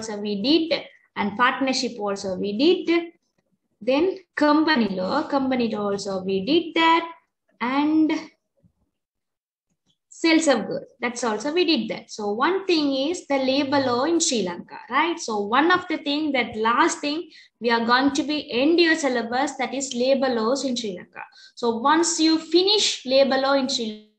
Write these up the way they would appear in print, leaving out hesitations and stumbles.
also we did, and partnership also we did. Then company law also we did that, and sales of goods, that's also we did that. So one thing is the labor law in Sri Lanka, right? So one of the thing, that last thing we are going to be end your syllabus, that is labor laws in Sri Lanka. So once you finish labor law in Sri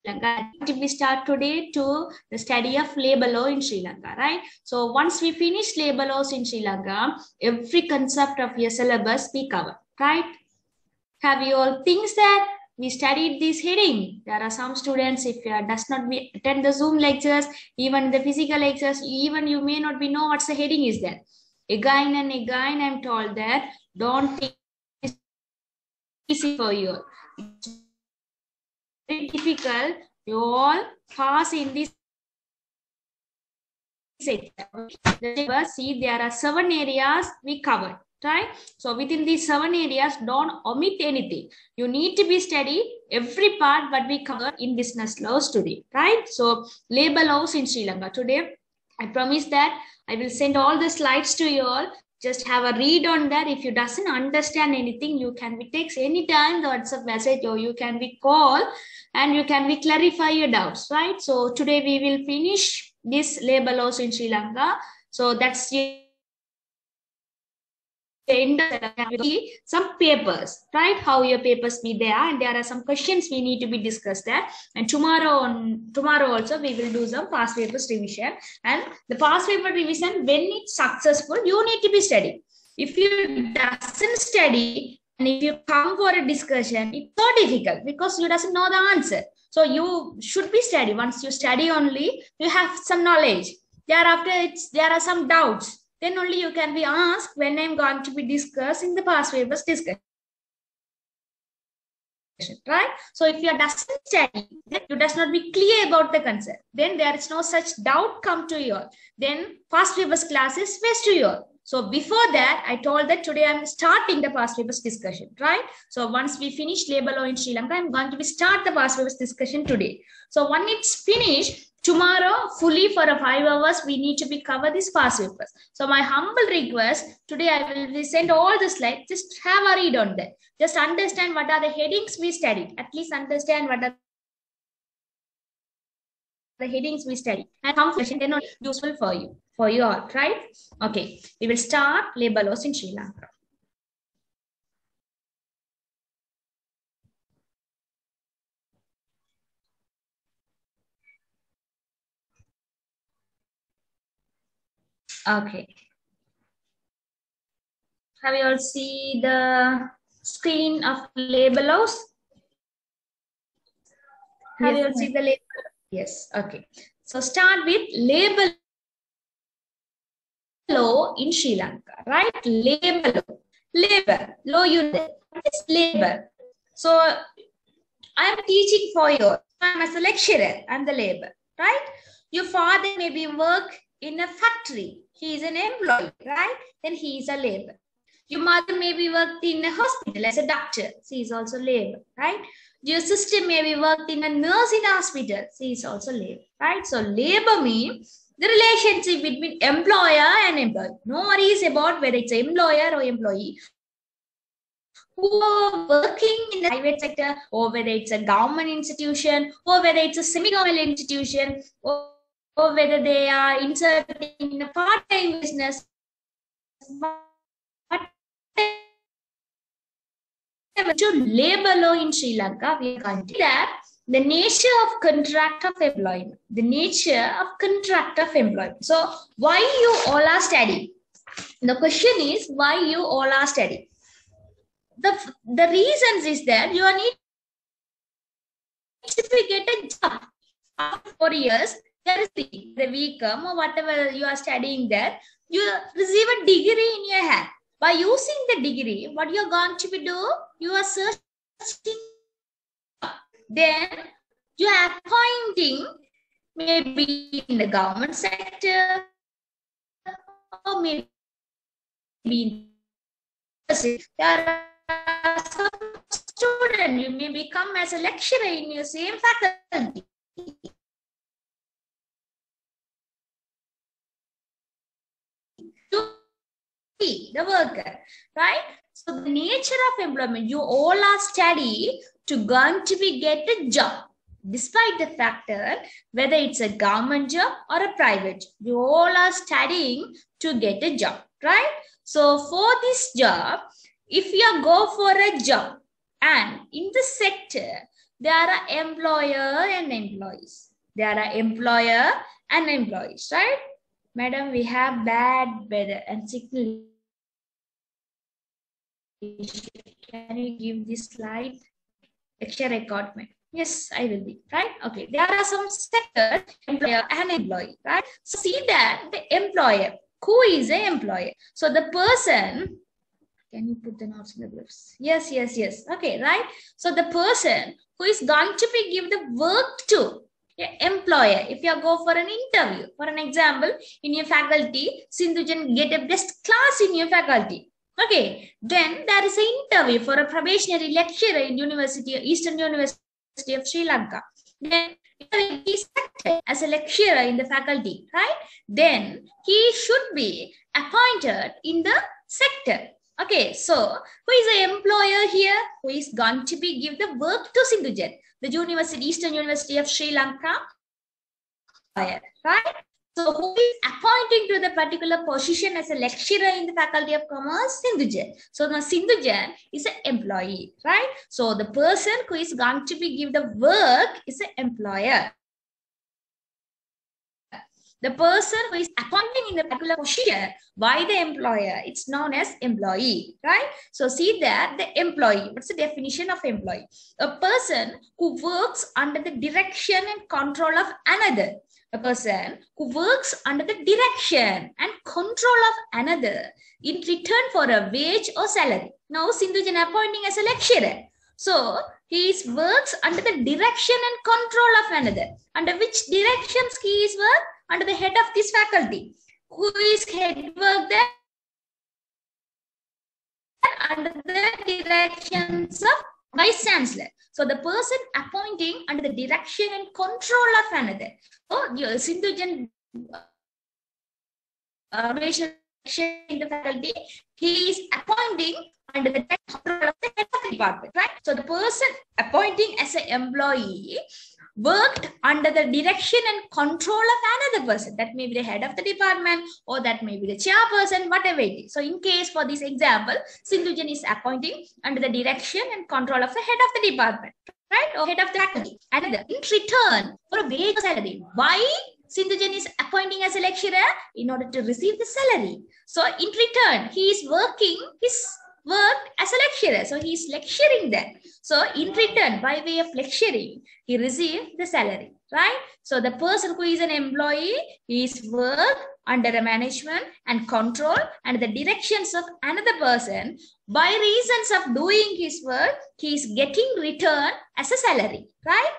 Lanka, we start today to the study of labor law in Sri Lanka, right? So once we finish labor laws in Sri Lanka, every concept of your syllabus we cover, right? Have you all things that we studied this heading? There are some students, if you does not attend the Zoom lectures, even the physical lectures, even you may not be know what's the heading is there. Again and again, I'm told that don't think it's easy for you. It's very difficult. You all pass in this section. See, there are 7 areas we covered. Right? So within these 7 areas, don't omit anything. You need to be study every part what we cover in business laws today, right? So labor laws in Sri Lanka today, I promise that I will send all the slides to you all. Just have a read on that. If you doesn't understand anything, you can be text anytime the WhatsApp message, or you can be call and you can be clarify your doubts, right? So today we will finish this labor laws in Sri Lanka. So that's end some papers, right? How your papers be there, and there are some questions we need to be discussed there. And tomorrow also we will do some past papers revision. And the past paper revision, when it's successful, you need to be study. If you doesn't study and if you come for a discussion, it's so difficult because you doesn't know the answer. So you should be study. Once you study only, you have some knowledge. Thereafter, there are some doubts. Then only you can be asked when I'm going to be discussing the past papers discussion, right? So if you doesn't study, then you does not be clear about the concept, then there is no such doubt come to you. Then past papers class is waste to you. So before that, I told that today I'm starting the past papers discussion, right? So once we finish labor law in Sri Lanka, I'm going to be start the past papers discussion today. So when it's finished, tomorrow, fully for 5 hours, we need to be cover this past papers. So my humble request, today I will send all the slides, just have a read on that. Just understand what are the headings we studied. At least understand what are the headings we studied. And some question then useful for you all, right? Okay, we will start labor laws in Sri Lanka. Okay. Have you all see the screen of labor laws? Have you all see the labor? Yes. Okay. So start with labor law in Sri Lanka, right? Labor law. Labor law. You know what is labor? So I am teaching for you. I am as a lecturer. I am the labor, right? Your father maybe work in a factory. He is an employee, right? Then he is a labor. Your mother maybe worked in a hospital as a doctor. She is also labor, right? Your sister maybe worked in a nursing hospital. She is also labor, right? So labor means the relationship between employer and employee. No worries about whether it's an employer or employee who are working in the private sector, or whether it's a government institution, or whether it's a semi-government institution, or whether they are inserting in a part-time business. To labor law in Sri Lanka, we can see that the nature of contract of employment, the nature of contract of employment. So why you all are studying? The question is why you all are studying. The reasons is that you need to get a job after 4 years. There is the VCOM or whatever you are studying there. You receive a degree in your hand. By using the degree, what you're going to be do? You are searching. Then you are appointing maybe in the government sector or maybe in there are some students, you may become as a lecturer in your same faculty. to be the worker, right? So the nature of employment, you all are study to going to be get a job, despite the factor whether it's a government job or a private. You all are studying to get a job, right? So for this job, if you go for a job and in the sector, there are employer and employees. There are employer and employees, right? Madam, we have bad weather and signal. Can you give this slide? Lecture recordment. Yes, I will be, right? Okay, there are some sectors, employer and employee, right? So see that the employer, who is an employer? So the person, can you put the notes in the groups? Yes. Okay, right? So the person who is going to be give the work to employer. If you go for an interview, for an example, in your faculty, Sindhujan get a best class in your faculty. Okay, then there is an interview for a probationary lecturer in Eastern University of Sri Lanka. Then he is selected as a lecturer in the faculty, right? Then he should be appointed in the sector. Okay, so who is the employer here? Who is going to be give the work to Sindhujan, the Eastern University of Sri Lanka, right? So who is appointing to the particular position as a lecturer in the Faculty of Commerce? Sindhujan. So now Sindhujan is an employee, right? So the person who is going to be give the work is an employer. The person who is appointing in the particular position by the employer, it's known as employee, right? So see that the employee, what's the definition of employee? A person who works under the direction and control of another. A person who works under the direction and control of another in return for a wage or salary. Now Sindhujan appointing as a lecturer. So he works under the direction and control of another. Under which directions he is work? Under the head of this faculty. Who is head work there? Under the directions of Vice Chancellor. So the person appointing under the direction and control of another. So Sindhujan in the faculty, he is appointing under the control of the head of the department, right? So the person appointing as an employee worked under the direction and control of another person. That may be the head of the department or that may be the chairperson, whatever it is. So in case for this example, Sindhujan is appointing under the direction and control of the head of the department, right? Or head of the faculty. Another in return for a wage or salary. Why Sindhujan is appointing as a lecturer? In order to receive the salary. So in return, he is working his work as a lecturer. So he is lecturing there. So in return, by way of lecturing, he received the salary, right? So the person who is an employee, he is work under the management and control and the directions of another person. By reasons of doing his work, he is getting return as a salary, right?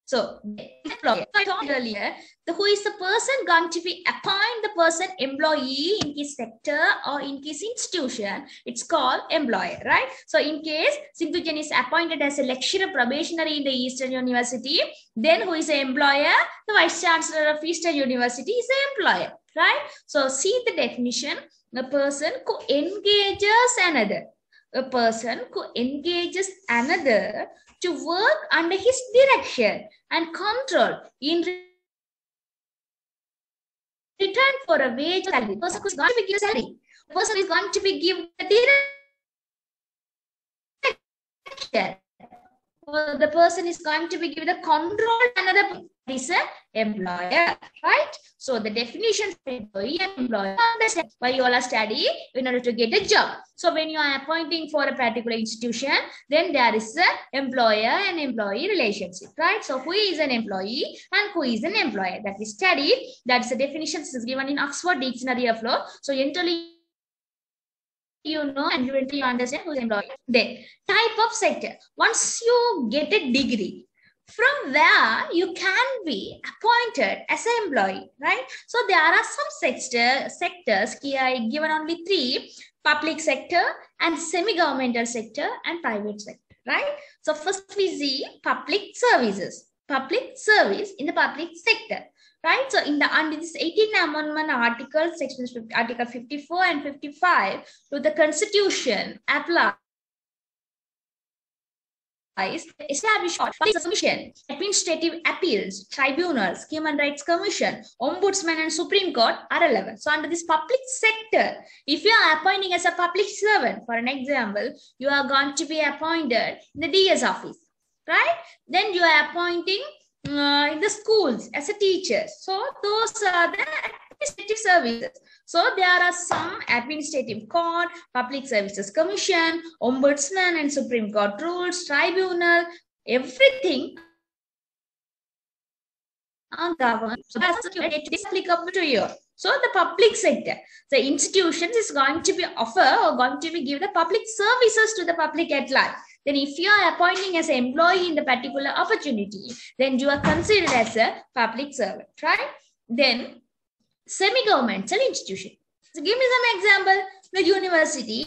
So, employer. I told earlier, who is the person going to be appoint the person employee in his sector or in his institution? It's called employer, right? So, in case Sindhujan is appointed as a lecturer probationary in the Eastern University, then who is the employer? The Vice Chancellor of Eastern University is the employer, right? So, see the definition: a person who engages another. A person who engages another to work under his direction and control in return for a wage or salary. The person who is going to be given salary. The person is going to be given the direction. The person is going to be given the control another person is an employer, right? So the definition for employee and employer, understand why you all are studying in order to get a job. So when you are appointing for a particular institution, then there is an employer and employee relationship, right? So who is an employee and who is an employer? That we studied. That's the definition is given in Oxford Dictionary of Law. So entirely you know and you understand who's employee. Then type of sector. Once you get a degree, from where you can be appointed as an employee, right? So there are some sectors here I given only 3: public sector and semi-governmental sector and private sector, right? So first we see public services. public service in the public sector. Right? So in the under this 18th Amendment article, sections Article 54 and 55 to the Constitution apply established Public Commission, Administrative Appeals, Tribunals, Human Rights Commission, Ombudsman, and Supreme Court are relevant. So under this public sector, if you are appointing as a public servant, for an example, you are going to be appointed in the DS office, right? Then you are appointing in the schools as a teacher. So those are the administrative services. So there are some administrative court, public services commission, ombudsman and Supreme Court rules, tribunal, everything are governed. So that's applicable to you. So the public sector, the institutions is going to be offer or going to be give the public services to the public at large. Then if you are appointing as an employee in the particular opportunity, then you are considered as a public servant, right? Then semi-governmental institution. So give me some example. The university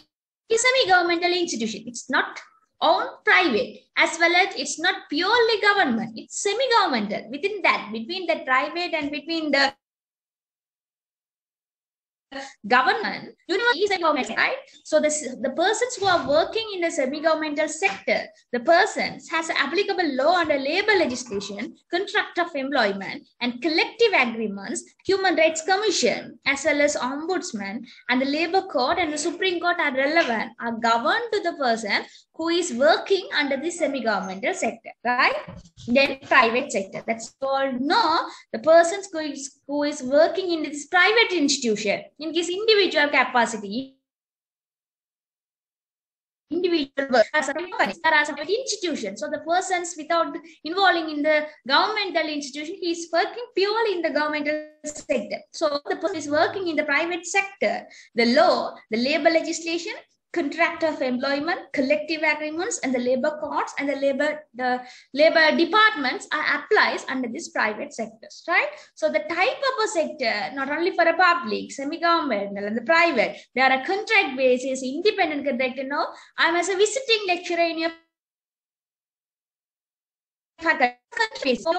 is a semi-governmental institution. It's not owned private, as well as it's not purely government. It's semi-governmental. Within that, between the private and between the government, university is a government, right? So the persons who are working in the semi-governmental sector, the persons has applicable law under labor legislation, contract of employment, and collective agreements, Human Rights Commission, as well as Ombudsman, and the Labor Court and the Supreme Court are relevant, are governed to the person who is working under the semi-governmental sector, right? Then private sector, that's called the persons who is working in this private institution, in this individual capacity, individual work, there are some institutions. So the persons without involving in the governmental institution, he is working purely in the governmental sector. So the person is working in the private sector, the law, the labor legislation, contract of employment, collective agreements, and the labor courts and the labor departments are applies under these private sectors, right? So the type of a sector, not only for a public, semi-governmental, and the private, there are contract basis, independent contract. You know, I'm as a visiting lecturer in your faculty. So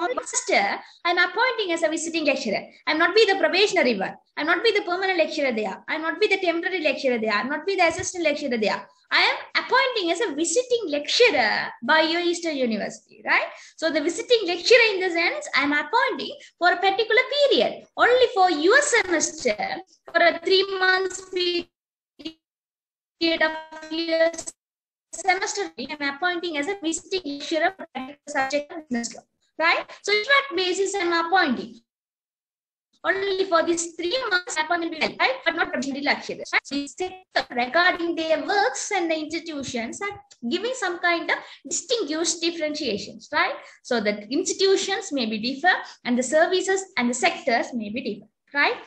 I'm appointing as a visiting lecturer. I'm not be the probationary one. I'm not be the permanent lecturer there. I'm not be the temporary lecturer there. I'm not be the assistant lecturer there. I am appointing as a visiting lecturer by your Eastern University, right? So the visiting lecturer in the sense, I'm appointing for a particular period, only for your semester, for a 3 months period of years. Semester, I'm appointing as a visiting lecturer for a subject of business law, right? So, contract basis, I'm appointing only for these 3 months. Appointment will be right, but not particularly lecturers. Right? So, regarding their works and the institutions are giving some kind of distinguished differentiations, right? So, the institutions may be different, and the services and the sectors may be different, right?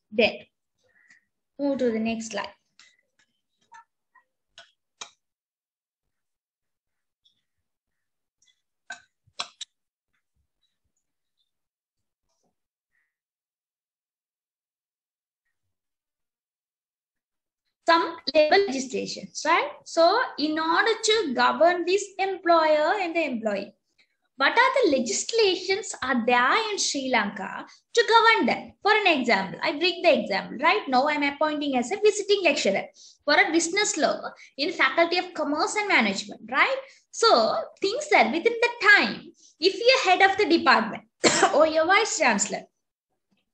Then, move to the next slide. Some labor legislations, right? So in order to govern this employer and the employee, what are the legislations are there in Sri Lanka to govern them? For an example, I bring the example. Right now, I'm appointing as a visiting lecturer for a business law in Faculty of Commerce and Management, right? So things that within the time, if you're head of the department or your vice chancellor,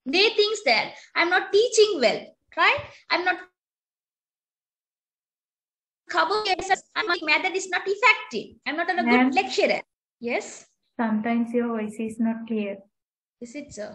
they think that I'm not teaching well, right? I'm not cover my method is not effective. I'm not a good lecturer. Yes. Sometimes your voice is not clear. Is it so?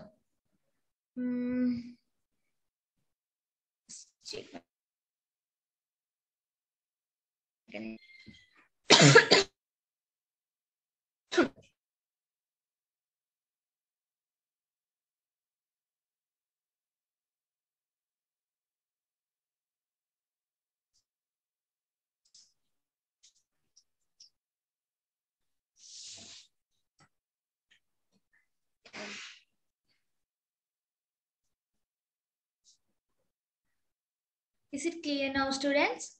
Is it clear now, students?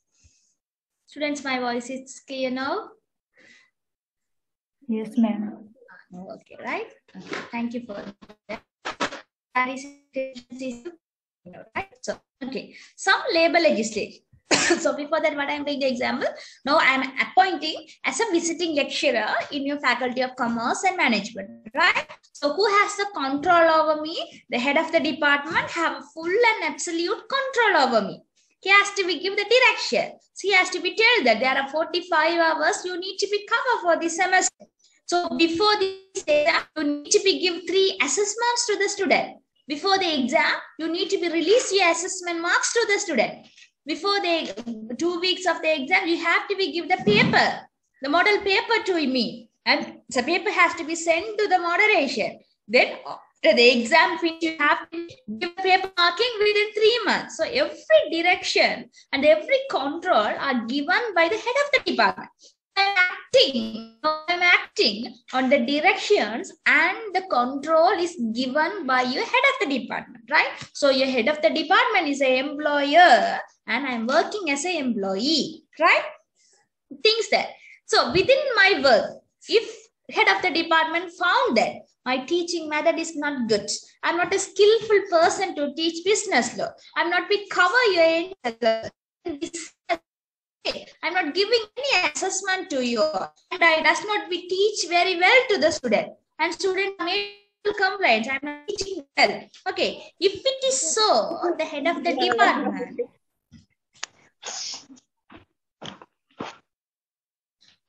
Students, my voice is clear now? Yes, ma'am. Okay, right? Okay, thank you for that. Right? So, okay, some labor legislation. So before that, what I'm doing the example. Now I'm appointing as a visiting lecturer in your Faculty of Commerce and Management, right? So who has the control over me? The head of the department have full and absolute control over me. He has to be give the direction. So he has to be told that there are 45 hours you need to be covered for this semester. So before this exam, you need to be give 3 assessments to the student. Before the exam, you need to be release your assessment marks to the student. Before the 2 weeks of the exam, you have to be give the paper, the model paper to me. And the paper has to be sent to the moderation. Then after the exam finish, you have to give paper marking within 3 months. So every direction and every control are given by the head of the department. I'm acting on the directions and the control is given by your head of the department, right? So your head of the department is an employer and I'm working as an employee, right? Things that. So within my work, if head of the department found that my teaching method is not good, I'm not a skillful person to teach business law, I'm not be cover your I'm not giving any assessment to you, and I does not be teach very well to the student, and student may complaints, I'm not teaching well. Okay, if it is so, the head of the department.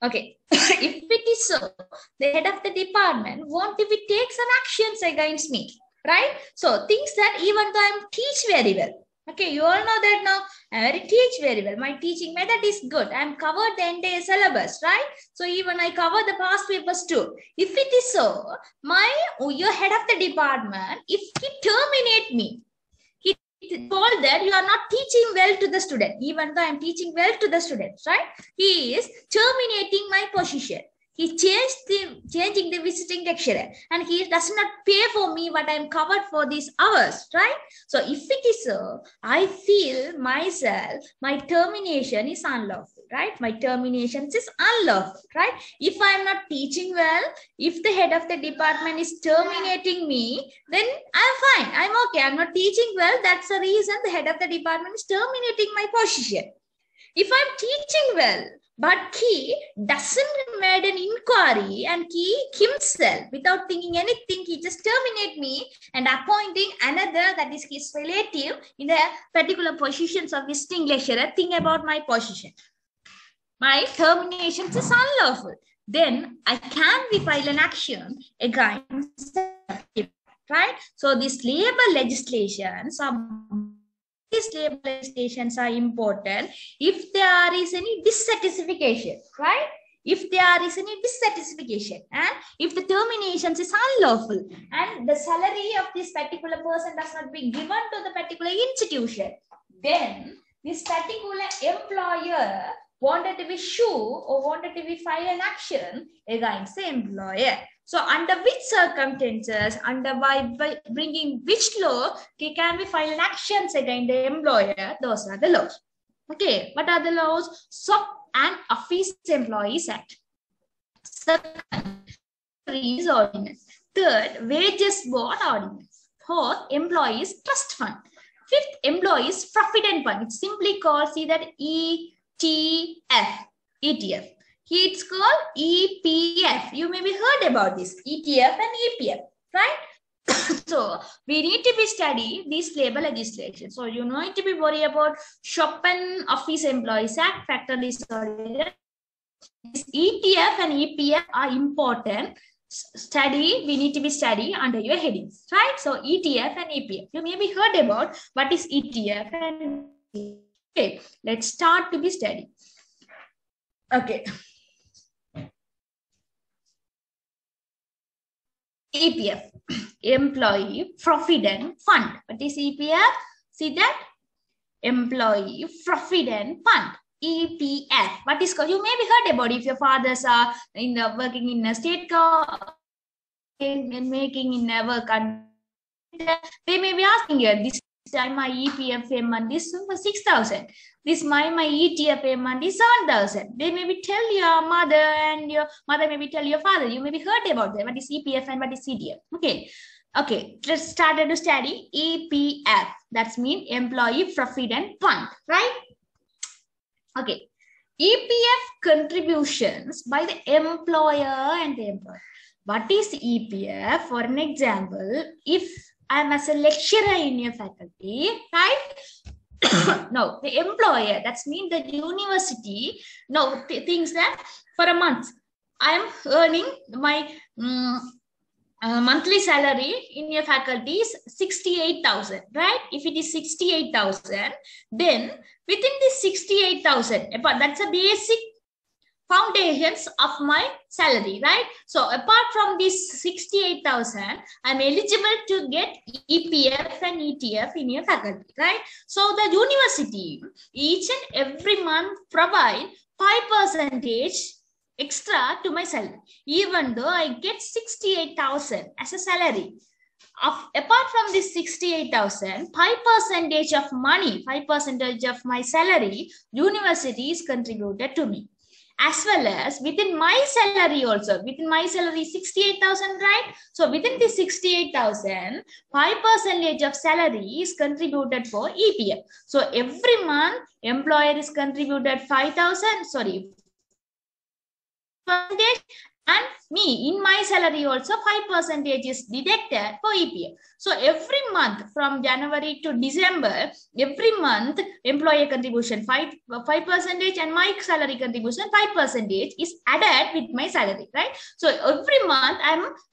Okay, if it is so, the head of the department won't if it take some actions against me, right? So things that even though I'm teach very well. Okay, you all know that now I teach very well. My teaching method is good. I'm covered the entire syllabus, right? So even I cover the past papers too. If it is so, your head of the department, if he terminate me, he told that you are not teaching well to the student, even though I'm teaching well to the students, right? He is terminating my position. He changing the visiting lecturer, and he does not pay for me what I'm covered for these hours, right? So if it is so, I feel myself, my termination is unlawful, right? My termination is unlawful, right? If I'm not teaching well, if the head of the department is terminating me, then I'm fine. I'm okay. I'm not teaching well. That's the reason the head of the department is terminating my position. If I'm teaching well, but he doesn't make an inquiry and he himself, without thinking anything, he just terminate me and appointing another that is his relative in the particular positions of visiting lecturer, think about my position. My termination is unlawful. Then I can be file an action against him, right? So this labor legislation, these labor legislations are important if there is any dissatisfaction, right? If there is any dissatisfaction and if the termination is unlawful and the salary of this particular person does not be given to the particular institution, then this particular employer wanted to be sue or wanted to be file an action against the employer. So under which circumstances, by bringing which law can we file an actions against the employer? Those are the laws. Okay, what are the laws? SOP and Office Employees Act. Second, Employees Ordinance. Third, Wages Board Ordinance. Fourth, Employees Trust Fund. Fifth, Employees Provident Fund. It's simply called, see that ETF. It's called EPF. You may be heard about this, ETF and EPF, right? So we need to be study these labor legislation. So you need to be worried about Shop and Office Employees Act, Factory Disorder. This ETF and EPF are important. Study, we need to be study under your headings, right? So ETF and EPF. You may be heard about what is ETF and EPF. Okay, let's start to be study. Okay. EPF, Employee Provident Fund. What is EPF? See that? Employee Provident Fund. EPF. What is called? You may be heard about if your fathers are working in a state government and making in a work. They may be asking you this time my EPF payment is 6,000. This my ETF payment is 7,000. They maybe tell your mother, and your mother maybe tell your father. You maybe heard about them. What is EPF and what is ETF? Okay. Let's start to study EPF. That's mean Employee Provident Fund, right? Okay. EPF contributions by the employer and the employer. What is EPF? For an example, if I'm as a lecturer in your faculty, right? No, the employer, that's mean the university, thinks that for a month, I'm earning my monthly salary in your faculty is 68,000, right? If it is 68,000, then within this 68,000, but that's a basic foundations of my salary, right? So apart from this 68,000, I'm eligible to get EPF and ETF in your faculty, right? So the university each and every month provide 5% extra to my salary, even though I get 68,000 as a salary. Apart from this 68,000, 5% of money, 5% of my salary, university is contributed to me. As well as within my salary also, within my salary 68,000, right? So within the 68,000, 5% of salary is contributed for EPF. So every month, employer is contributed 5,000, sorry, and me in my salary also 5% is deducted for EPF. So every month from January to December, every month employer contribution 5% and my salary contribution 5% is added with my salary, right? So every month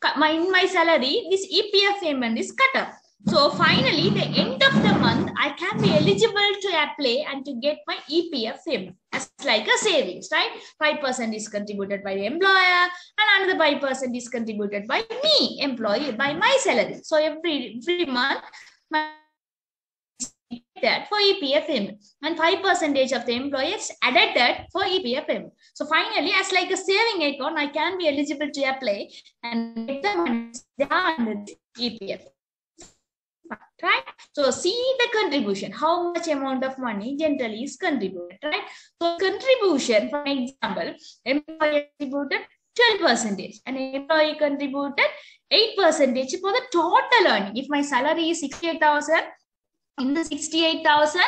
in my salary this EPF payment is cut off. So finally, the end of the month, I can be eligible to apply and to get my EPF payment as like a savings, right? 5% is contributed by the employer and another 5% is contributed by me, employee, by my salary. So every month, that for EPF payment and 5% of the employers added that for EPF payment. So finally, as like a saving account, I can be eligible to apply and get the money under the EPF. Right? So see the contribution, how much amount of money generally is contributed, right? So contribution, for example, employee contributed 12% and employee contributed 8% for the total earning. If my salary is 68,000, in the 68,000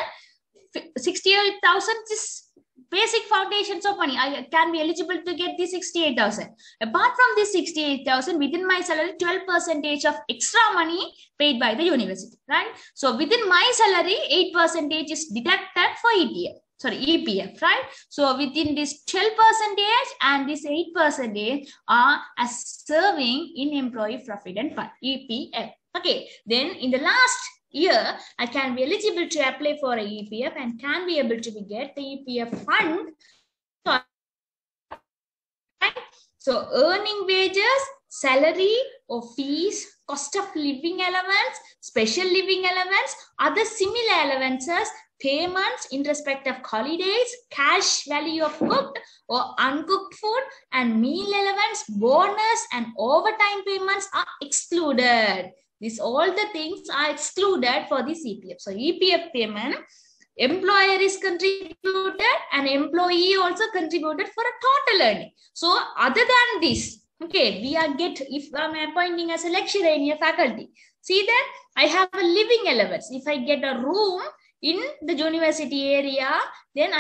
is basic foundations of money. I can be eligible to get the 68,000. Apart from this 68,000, within my salary, 12% of extra money paid by the university, right? So within my salary, 8% is deducted for EPF, right? So within this 12% and this 8% are as serving in Employee Provident Fund, EPF. Okay, then in the last year, I can be eligible to apply for a EPF and can be able to get the EPF fund. So earning wages, salary or fees, cost of living allowance, special living allowance, other similar allowances, payments in respect of holidays, cash value of cooked or uncooked food, and meal allowance, bonus and overtime payments are excluded. These all the things are excluded for this EPF. So EPF payment, employer is contributed and employee also contributed for a total earning. So other than this, okay, if I'm appointing as a lecturer in your faculty, see that I have a living allowance. If I get a room in the university area, then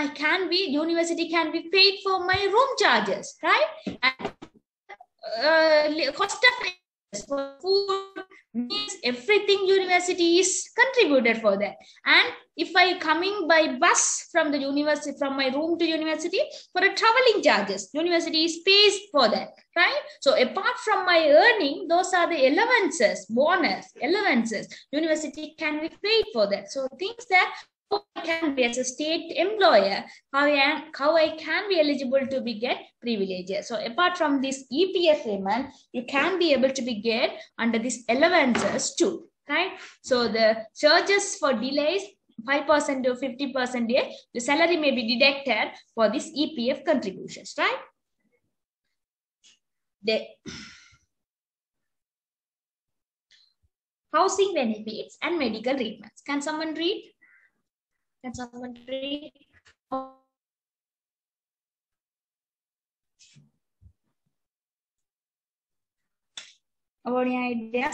university can be paid for my room charges, right? And cost of for food, means everything university is contributed for that. And if I coming by bus from the university, from my room to university, for a traveling charges, university is pays for that, right? So apart from my earning, those are the allowances, bonus, allowances, university can be paid for that. So things that I can be as a state employer, how I can be eligible to be get privileges. So apart from this EPF payment, you can be able to be get under these allowances too, right? So the charges for delays, 5% to 50%, the salary may be deducted for this EPF contributions, right? housing benefits and medical treatments. Can someone read? Can someone read? About any idea?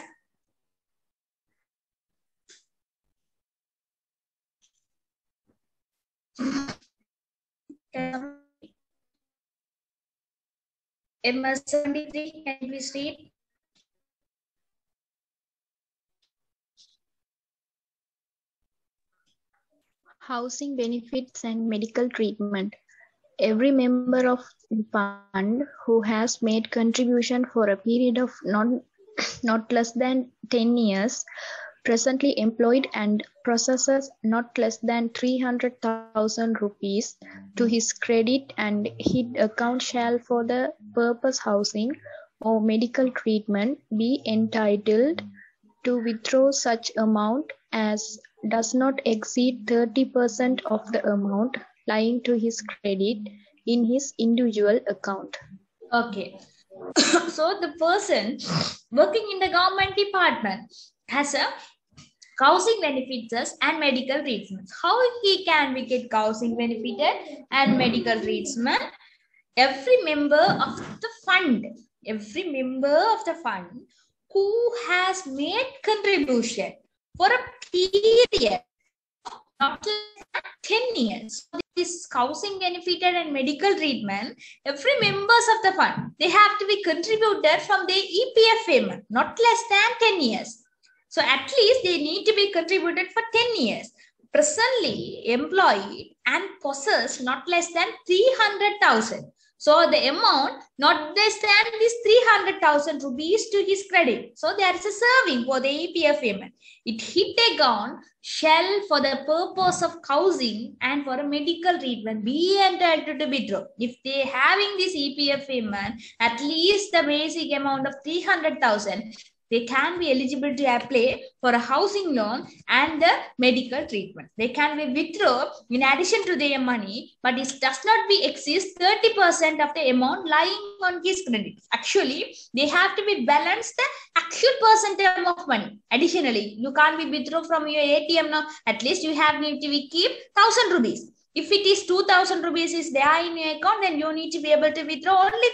MS73, can you please read? Housing benefits and medical treatment. Every member of the fund who has made contribution for a period of not less than 10 years, presently employed and possesses not less than 300,000 rupees to his credit and his account shall for the purpose housing or medical treatment be entitled to withdraw such amount as does not exceed 30% of the amount lying to his credit in his individual account. Okay. So the person working in the government department has a housing benefits and medical treatments. How he can we get housing benefit and medical treatment? Every member of the fund who has made contribution for a period not less than 10 years. This housing benefit and medical treatment, every members of the fund, they have to be contributed from their EPF payment, not less than 10 years. So at least they need to be contributed for 10 years. Presently employed and possess not less than 300,000. So the amount not less than this 300,000 rupees to his credit. So there is a serving for the EPF payment. It hit account shall for the purpose of housing and for a medical treatment be entitled to withdraw. If they having this EPF payment, at least the basic amount of 300,000, they can be eligible to apply for a housing loan and the medical treatment. They can be withdraw in addition to their money, but it does not be exceed 30% of the amount lying on his credit. Actually, they have to be balanced the actual percentage of money. Additionally, you can't be withdraw from your ATM now. At least you have need to be keep 1,000 rupees. If it is 2,000 rupees is there in your account, then you need to be able to withdraw only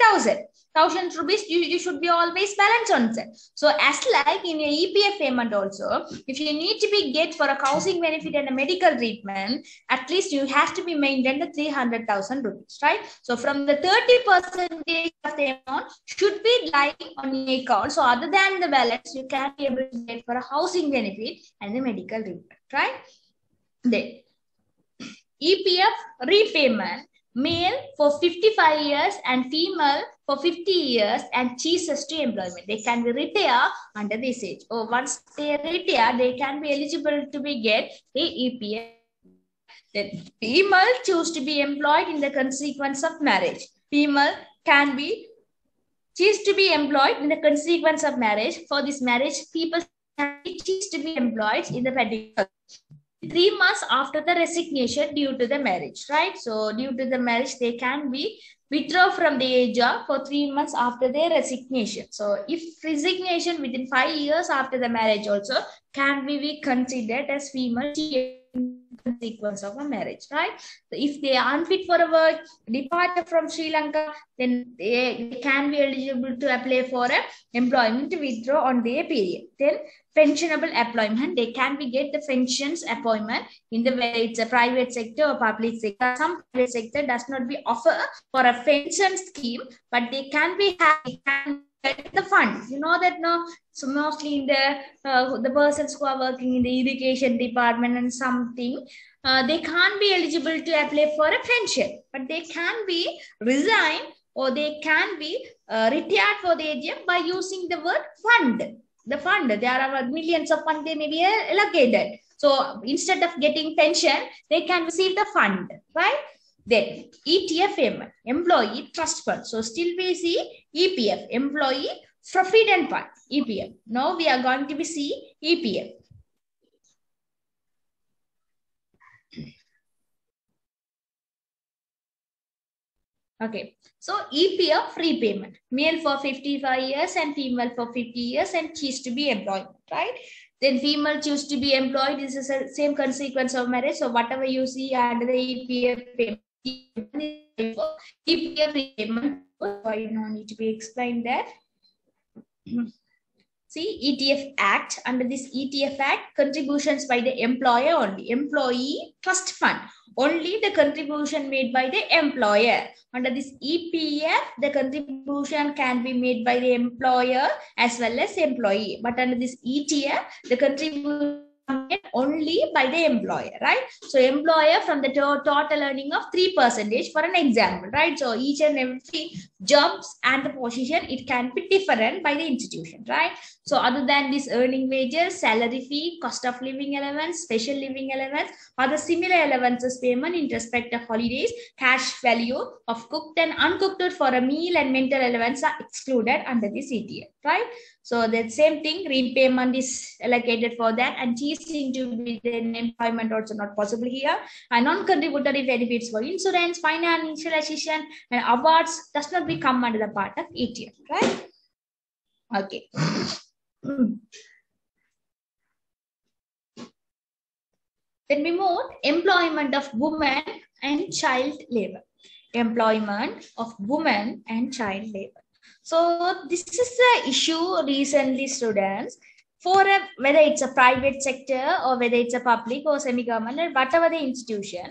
1,000 rupees. You should be always balanced on that. So as like in your EPF payment also, if you need to be get for a housing benefit and a medical treatment, at least you have to be maintained the 300,000 rupees, right? So from the 30% of the amount should be lying on your account. So other than the balance, you can be able to get for a housing benefit and the medical treatment, right? Then EPF repayment, male for 55 years and female for 50 years and ceases to employment. They can be retired under this age. Or once they retire, they can be eligible to be get a EPF. Then female choose to be employed in the consequence of marriage. Female can be choose to be employed in the consequence of marriage. For this marriage, people can choose to be employed in the particular 3 months after the resignation due to the marriage, right? So due to the marriage, they can be withdraw from the job for 3 months after their resignation. So if resignation within 5 years after the marriage also can be considered as female consequence of a marriage, right? So if they are unfit for a work, departed from Sri Lanka, then they can be eligible to apply for a employment to withdraw on their period. Then pensionable employment, they can be get the pensions appointment in the way it's a private sector or public sector. Some private sector does not be offer for a pension scheme, but they can be get the fund. You know that no. So mostly in the persons who are working in the education department and something, they can't be eligible to apply for a pension, but they can be resign or they can be retired for the age by using the word fund. The fund, there are millions of funds they may be allocated. So instead of getting pension, they can receive the fund, right? Then ETF, employee trust fund. So still we see EPF, employee provident fund, EPF. Now we are going to be see EPF. Okay. So EPF repayment, male for 55 years and female for 50 years and choose to be employed, right? Then female choose to be employed. This is the same consequence of marriage. So whatever you see under the EPF payment, EPF repayment, I don't need to be explained there. See, ETF Act, under this ETF Act, contributions by the employer only, employee trust fund, only the contribution made by the employer. Under this EPF, the contribution can be made by the employer as well as employee. But under this ETF, the contribution only by the employer, right? So employer from the total earning of 3% for an example, right? So each and every jobs and the position, it can be different by the institution, right? So other than this earning wages, salary fee, cost of living allowance, special living allowance, other similar allowances payment in respect of holidays, cash value of cooked and uncooked for a meal and mental allowance are excluded under this ETF, right? So the same thing, repayment is allocated for that, and ceasing to be then employment also not possible here. And non-contributory benefits for insurance, financial assistance, and awards does not become under the part of ETF, right? Okay. Then we move employment of women and child labor. Employment of women and child labor. So this is the issue recently, students, for whether it's a private sector or whether it's a public or semi-government or whatever the institution,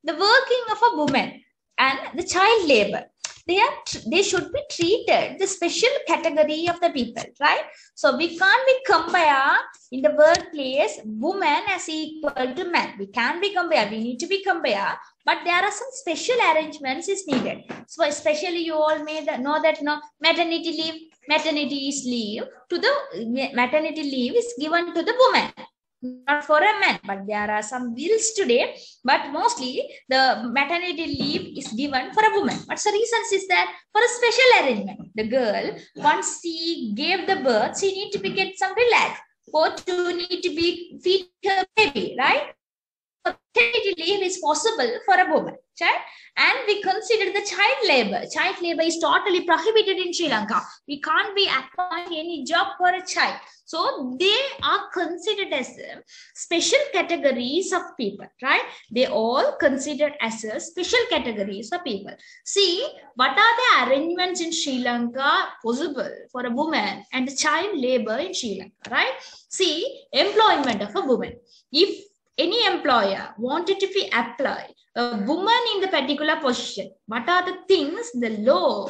the working of a woman and the child labor, they should be treated the special category of the people, right? So we can't be compare in the workplace women as equal to men. We can be compare. We need to be compare. But there are some special arrangements is needed. So especially you all may know that maternity leave is given to the woman, not for a man. But there are some bills today, but mostly the maternity leave is given for a woman. What's the reason is that for a special arrangement, the girl, once she gave the birth, she need to be get some relax, or to need to be feed her baby, right? Maternity leave is possible for a woman, right? And we consider the child labor. Child labor is totally prohibited in Sri Lanka. We can't be applying any job for a child. So they are considered as special categories of people, right? They all considered as special categories of people. See, what are the arrangements in Sri Lanka possible for a woman and the child labor in Sri Lanka, right? See, employment of a woman. If any employer wanted to be applied a woman in the particular position, what are the things the law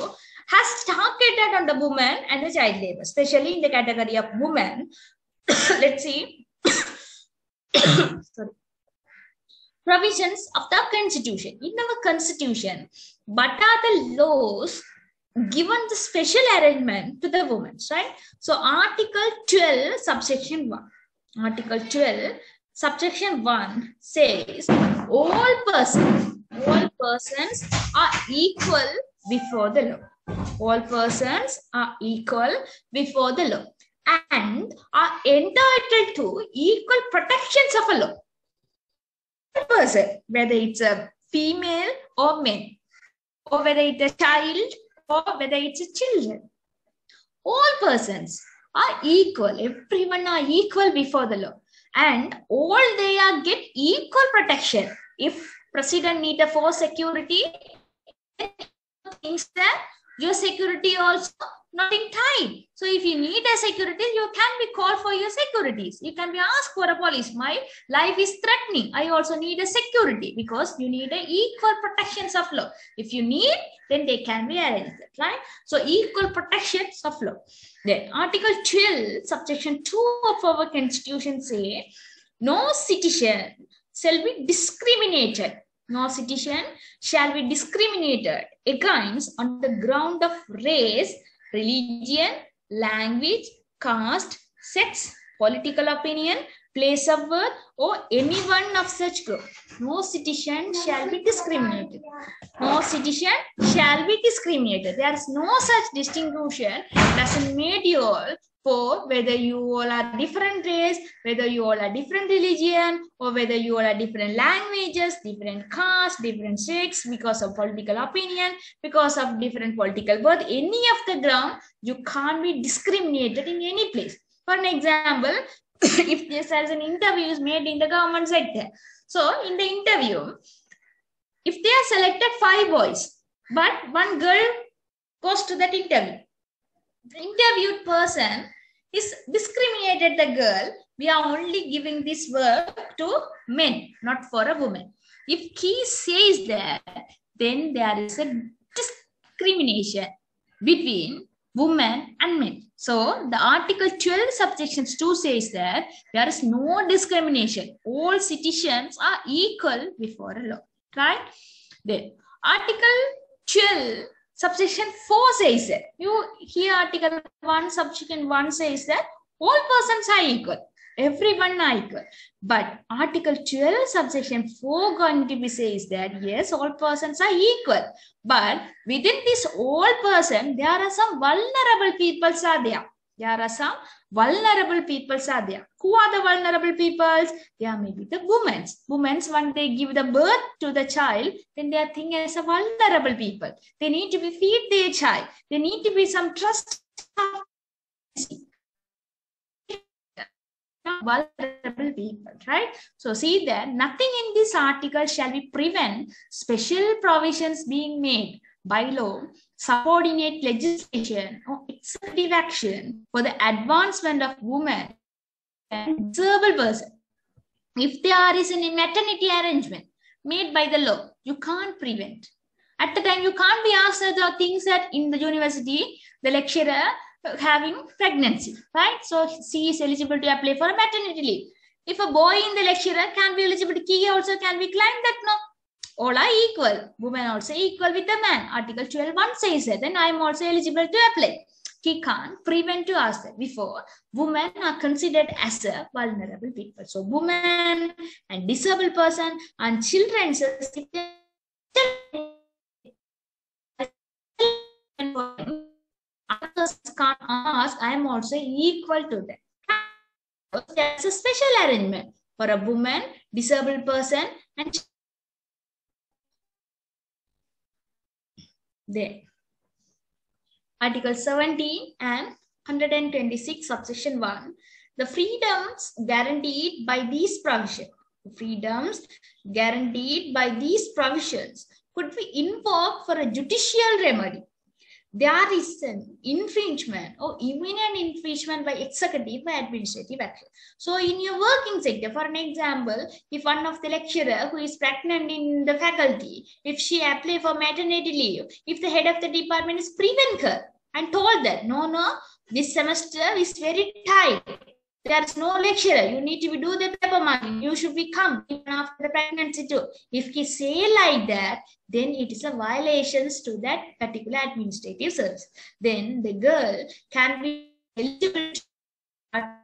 has targeted on the woman and the child labor, especially in the category of women? Let's see. Sorry. Provisions of the Constitution. In our Constitution, what are the laws given the special arrangement to the women, right? So Article 12, subsection 1. Article 12, subsection 1 says all persons are equal before the law. All persons are equal before the law and are entitled to equal protections of a law. A person, whether it's a female or male, or whether it's a child or whether it's a children, all persons are equal. Everyone are equal before the law. And all they are get equal protection. If president need a for security, thinks that your security also not in time. So if you need a security, you can be called for your securities. You can be asked for a police. My life is threatening. I also need a security, because you need a equal protections of law. If you need, then they can be arranged, right? So equal protections of law. Then Article 12, subsection 2 of our Constitution say, no citizen shall be discriminated. No citizen shall be discriminated against on the ground of race, religion, language, caste, sex, political opinion, place of birth, or any one of such group. No citizen shall be discriminated. No citizen shall be discriminated. There is no such distinction. Doesn't made you all for whether you all are different race, whether you all are different religion, or whether you all are different languages, different caste, different sects, because of political opinion, because of different political birth, any of the ground, you can't be discriminated in any place. For an example, if there is an interview is made in the government sector, so in the interview, if they are selected 5 boys, but 1 girl goes to that interview, the interviewed person is discriminated the girl. We are only giving this work to men, not for a woman. If he says that, then there is a discrimination between women and men. So the Article 12 subsections 2 says that there is no discrimination. All citizens are equal before a law. Right? Then Article 12 subsection 4 says that, you here Article 1 subsection 1 says that all persons are equal, everyone are equal. But Article 12 subsection 4 going to be says that yes, all persons are equal. But within this all person, there are some vulnerable peoples are there. There are some vulnerable peoples are there. Who are the vulnerable peoples? There may be the women. Women, when they give the birth to the child, then they are think as a vulnerable people. They need to be feed their child. There need to be some trust. Vulnerable people, right? So see that nothing in this article shall be prevent special provisions being made by law, subordinate legislation or executive action for the advancement of women and disabled person. If there is a maternity arrangement made by the law, you can't prevent. At the time, you can't be asked the things that in the university, the lecturer having pregnancy, right? So she is eligible to apply for a maternity leave. If a boy in the lecturer can be eligible, he also can be claimed that no. All are equal. Women also equal with the man. Article 12.1 says that, then I am also eligible to apply. He can't prevent to ask that. Before, women are considered as a vulnerable people. So women and disabled person and children can't ask, I am also equal to them. There's a special arrangement for a woman, disabled person, and there. Article 17 and 126 subsection 1. The freedoms guaranteed by these provisions. The freedoms guaranteed by these provisions could be invoked for a judicial remedy. There is an infringement or imminent infringement by executive or administrative action. So in your working sector, for an example, if one of the lecturer who is pregnant in the faculty, if she apply for maternity leave, if the head of the department is prevent her and told that, no, this semester is very tight. There is no lecturer. You need to do the paper marking. You should be come even after the pregnancy too. If he say like that, then it is a violation to that particular administrative service. Then the girl can be eligible to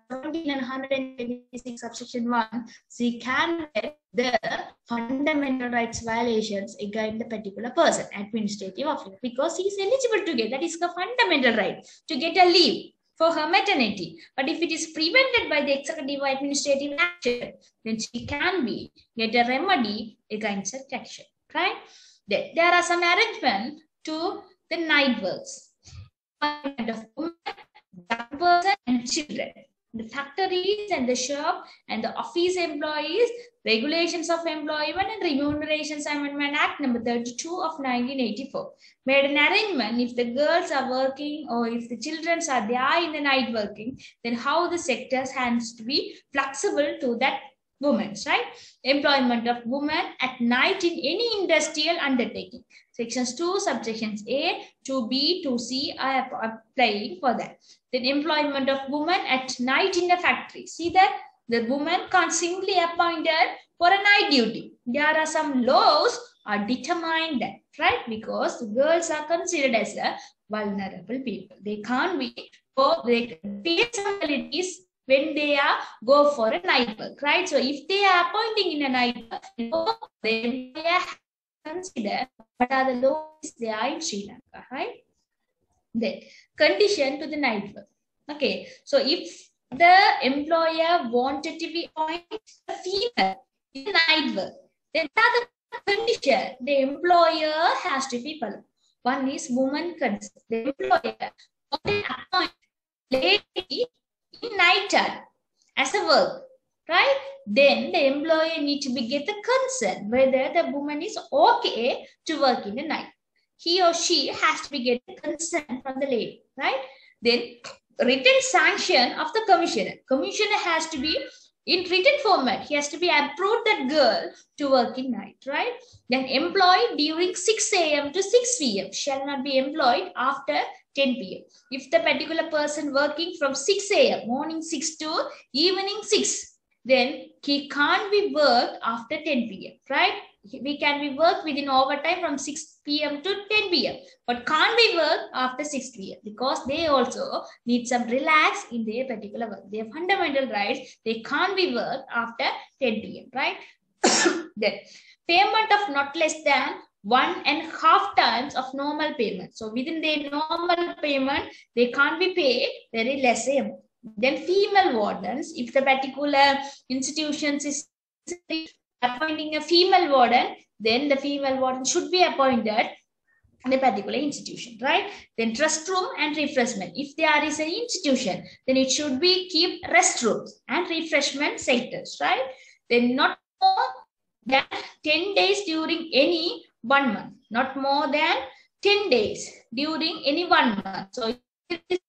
17 and 126 subsection 1. She can get the fundamental rights violations against the particular person, administrative officer, because he is eligible to get. That is the fundamental right to get a leave for her maternity. But if it is prevented by the executive or administrative action, then she can be get a remedy against such action, right? There are some arrangements to the night works of women, young person, and children. The factories and the shop and the office employees, Regulations of Employment and Remunerations Amendment Act number 32 of 1984 made an arrangement if the girls are working or if the children are there in the night working, then how the sectors has to be flexible to that women's, right? Employment of women at night in any industrial undertaking. Sections 2, subsections A, 2B, 2C are applying for that. Then employment of women at night in the factory. See that the woman can't simply appointed for a night duty. There are some laws are determined that, right? Because the girls are considered as a vulnerable people. They can't be, or they face abilities when they are go for a night work, right? So if they are appointing in a night work, they are considered what are the laws there in Sri Lanka, right? Then condition to the night work. Okay, so if the employer wanted to be appointed a female in night work, then the condition the employer has to be followed. One is woman consent. The employer wanted to appoint lady in night time as a work, right? Then the employer need to be get the consent whether the woman is okay to work in the night. He or she has to be get the consent from the lady, right? Then written sanction of the commissioner. Commissioner has to be in written format. He has to be approved that girl to work in night, right? Then employed during 6 a.m. to 6 p.m. shall not be employed after 10 p.m. If the particular person working from 6 a.m. morning 6 to evening 6, then he can't be worked after 10 p.m. right? We can be worked within overtime from 6 p.m. to 10 p.m. but can't be worked after 6 p.m. because they also need some relax in their particular work. Their fundamental rights, they can't be worked after 10 p.m. right? Then payment of not less than 1.5 times of normal payment. So within their normal payment, they can't be paid very less amount. Then female wardens, if the particular institutions is appointing a female warden, then the female warden should be appointed in a particular institution, right? Then trust room and refreshment. If there is an institution, then it should be keep restrooms and refreshment centers, right? Then not more than 10 days during any 1 month, not more than 10 days during any 1 month. So it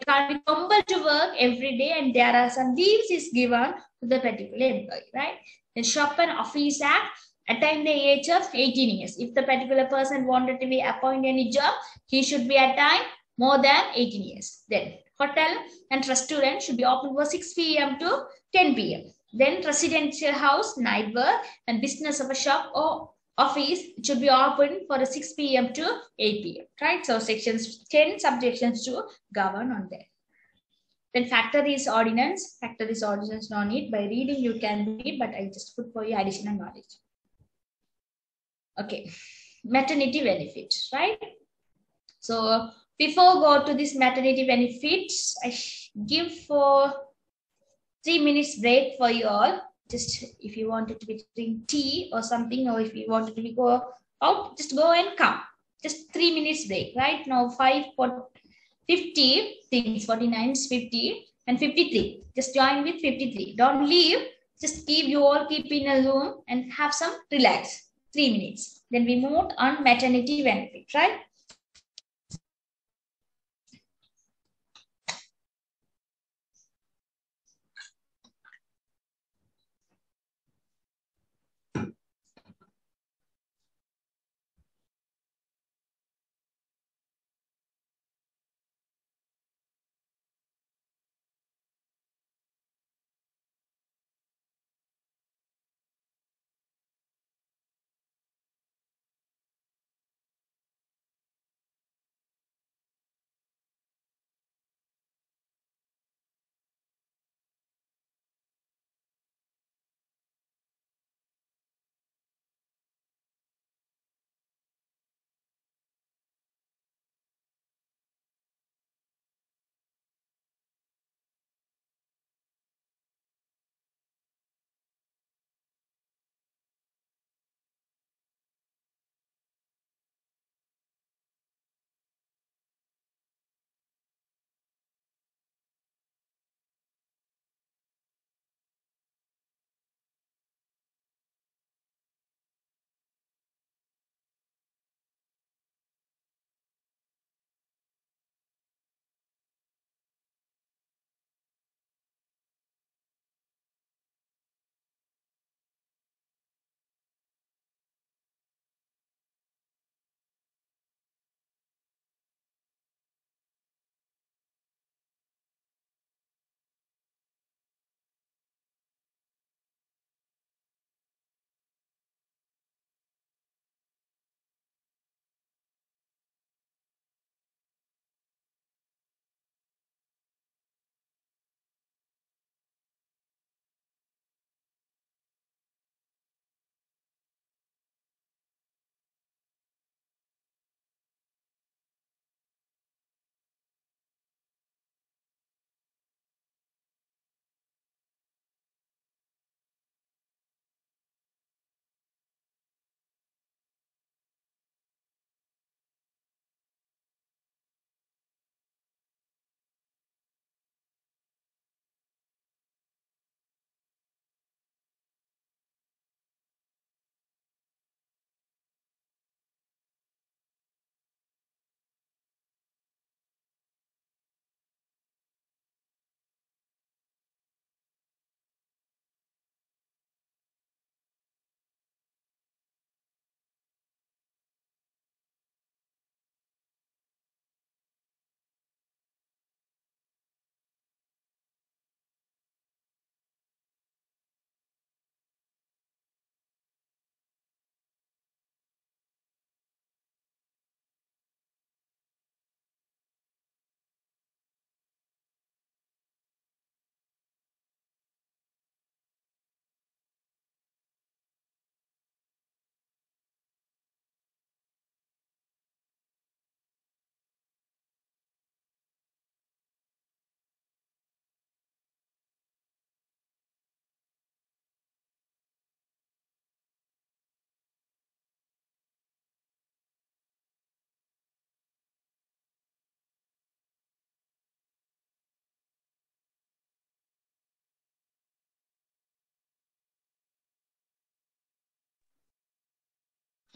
can't be compelled to work every day, and there are some leaves is given to the particular employee, right? Then Shop and Office Act, attain the age of 18 years. If the particular person wanted to be appointed any job, he should be attained more than 18 years. Then hotel and restaurant should be open for 6 p.m. to 10 p.m. Then residential house, night work, and business of a shop or office should be open for 6 p.m. to 8 p.m. Right? So sections 10 subjections to govern on that. Then factories ordinance. Factories ordinance no need. By reading you can read, but I just put for you additional knowledge. Okay, maternity benefits, right? So before go to this maternity benefits, I give for 3 minutes break for you all. Just if you wanted to be drinking tea or something, or if you wanted to be go out, just go and come. Just 3 minutes break, right? Now 5 for 50 things, 49 is 50 and 53. Just join with 53. Don't leave. Just keep you all keep in a room and have some relax. 3 minutes. Then we moved on maternity benefit, right?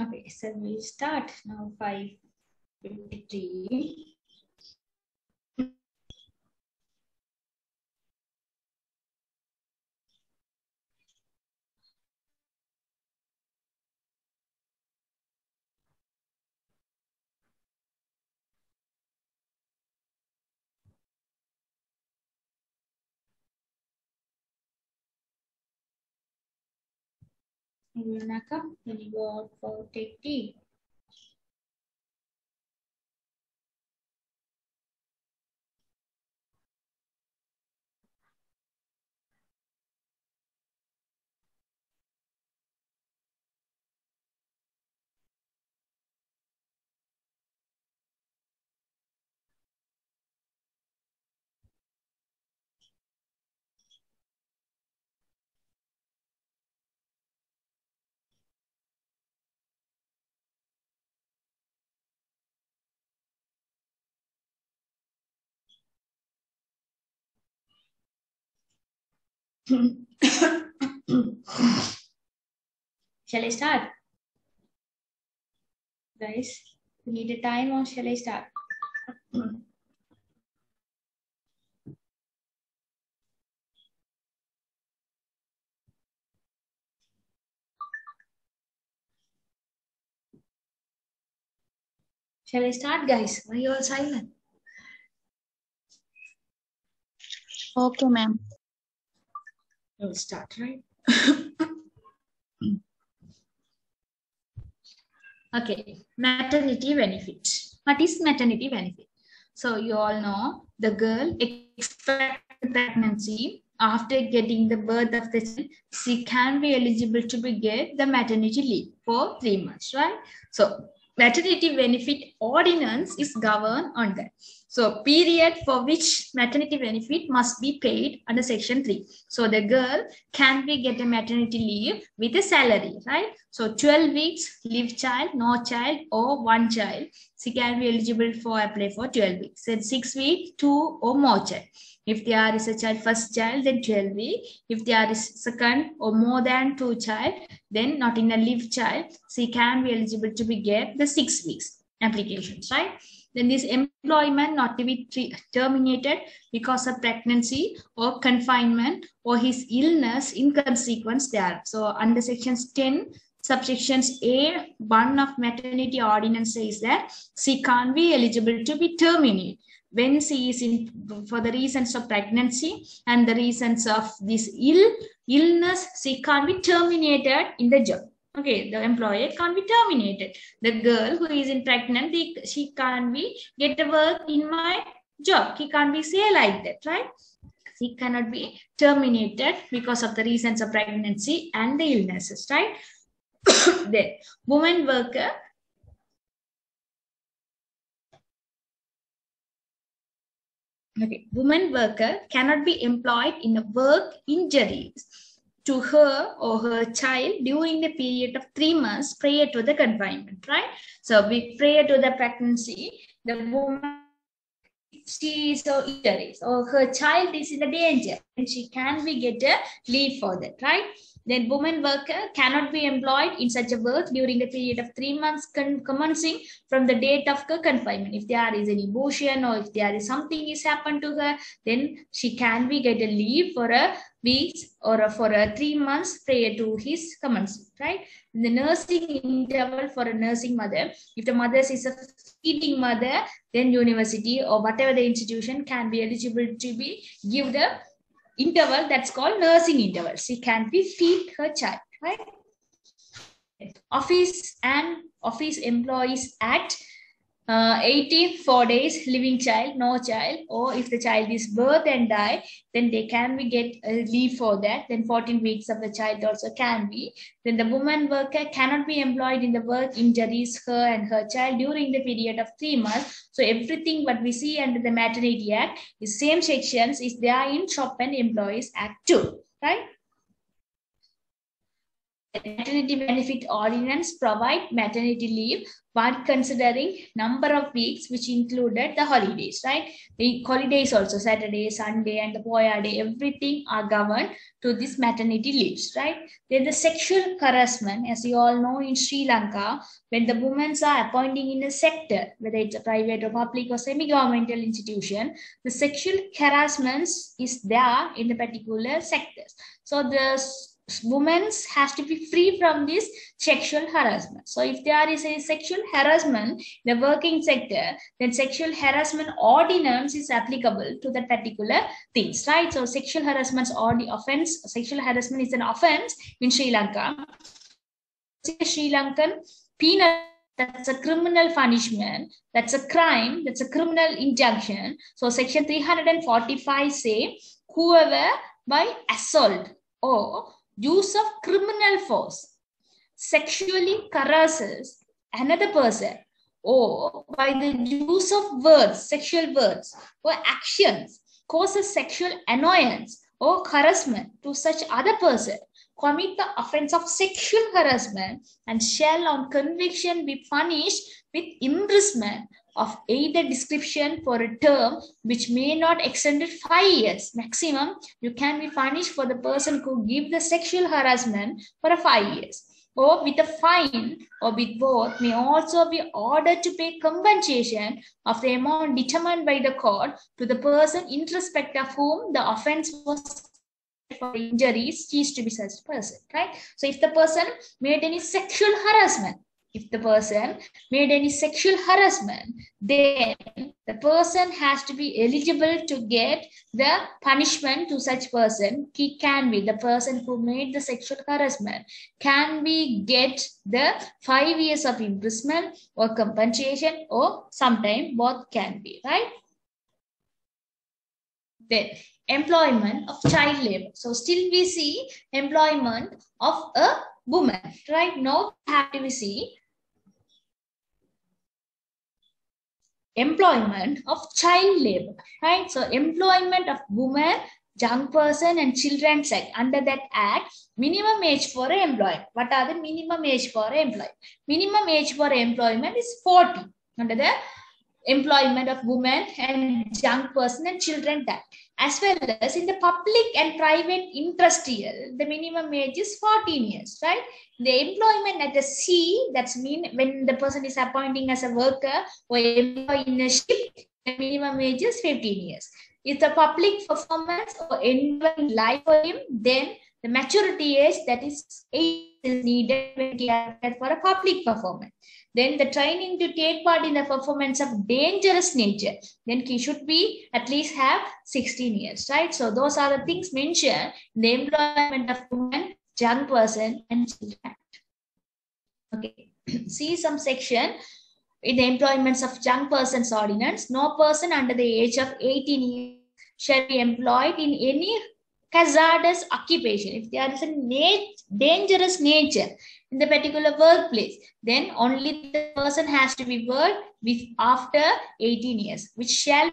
Okay, so we start now 5:53. Naka, when you go out for take tea. Shall I start? Guys, you need a time or shall I start? Shall I start, guys? Why are you all silent? Okay, ma'am. You'll start, right? Okay, maternity benefit. What is maternity benefit? So you all know the girl expects pregnancy after getting the birth of the child, she can be eligible to be get the maternity leave for 3 months, right? So maternity benefit ordinance is governed on that. So period for which maternity benefit must be paid under section 3. So the girl can be get a maternity leave with a salary, right? So 12 weeks, leave child, no child, or one child. She can be eligible for apply for 12 weeks. Then 6 weeks, 2 or more child. If there is a child, first child, then 12 weeks. If there is second or more than 2 child, then not in a leave child, she can be eligible to be get the 6 weeks applications, right? Then this employment not to be terminated because of pregnancy or confinement or his illness in consequence there. So under sections 10, subsections A, 1 of maternity ordinance says that she can't be eligible to be terminated when she is in for the reasons of pregnancy and the reasons of this illness, she can't be terminated in the job. Okay, the employer can't be terminated. The girl who is in pregnant, she can't be get the work in my job. He can't be say like that, right? She cannot be terminated because of the reasons of pregnancy and the illnesses, right? Then woman worker. Okay, woman worker cannot be employed in a work injuries to her or her child during the period of 3 months prior to the confinement, right? So prior to the pregnancy, the woman, if she is so injuries or her child is in a danger, and she can be get a leave for that, right? Then woman worker cannot be employed in such a work during the period of 3 months commencing from the date of her confinement. If there is any abortion or if there is something is happened to her, then she can be get a leave for a week or for a 3 months prior to his commencement, right? In the nursing interval for a nursing mother, if the mother is a feeding mother, then university or whatever the institution can be eligible to be give the interval that's called nursing interval. She can be feed her child, right? Office and Office Employees Act, 84 days, living child, no child, or if the child is birth and die, then they can be get a leave for that. Then 14 weeks of the child also can be. Then the woman worker cannot be employed in the work injuries her and her child during the period of 3 months. So everything what we see under the Maternity Act is same sections is there in Shop and Employees Act too, right? maternity benefit ordinance provide maternity leave while considering number of weeks, which included the holidays, right? The holidays also, Saturday, Sunday, and the Poya day, everything are governed to this maternity leaves, right? Then the sexual harassment, as you all know, in Sri Lanka, when the women are appointing in a sector, whether it's a private or public or semi-governmental institution, the sexual harassment is there in the particular sectors. So the women has to be free from this sexual harassment. So if there is a sexual harassment in the working sector, then sexual harassment ordinance is applicable to that particular things, right? So sexual harassment offense, sexual harassment is an offense in Sri Lanka. Sri Lankan penal, that's a criminal punishment, that's a crime, that's a criminal injunction. So section 345 say, whoever by assault or use of criminal force sexually harasses another person, or by the use of words, sexual words or actions causes sexual annoyance or harassment to such other person, commit the offense of sexual harassment and shall on conviction be punished with imprisonment of either description for a term which may not extend 5 years. Maximum, you can be punished for the person who give the sexual harassment for 5 years. Or with a fine, or with both, may also be ordered to pay compensation of the amount determined by the court to the person in respect of whom the offense was for injuries ceased to be such person, right? So if the person made any sexual harassment, then the person has to be eligible to get the punishment to such person. He can be, the person who made the sexual harassment can be get the 5 years of imprisonment or compensation, or sometime both can be, right? Then employment of child labor. So still we see employment of a woman, right? Now have to see employment of child labor, right? So employment of women, young person and children's act. Under that act, minimum age for employment. What are the minimum age for employment? Minimum age for employment is 40 under the employment of women and young person and children act. As well as in the public and private industrial, the minimum age is 14 years, right? The employment at the sea, that's mean when the person is appointing as a worker or employee in a ship, the minimum age is 15 years. If the public performance or enduring life for him, then the maturity age, that is 8 is needed when he applied for a public performance. Then the training to take part in the performance of dangerous nature, then he should be at least have 16 years, right? So those are the things mentioned in the employment of women, young person and children. Okay, see some section in the employments of young persons ordinance. No person under the age of 18 years shall be employed in any hazardous occupation. If there is a dangerous nature in the particular workplace, then only the person has to be worked with after 18 years, which shall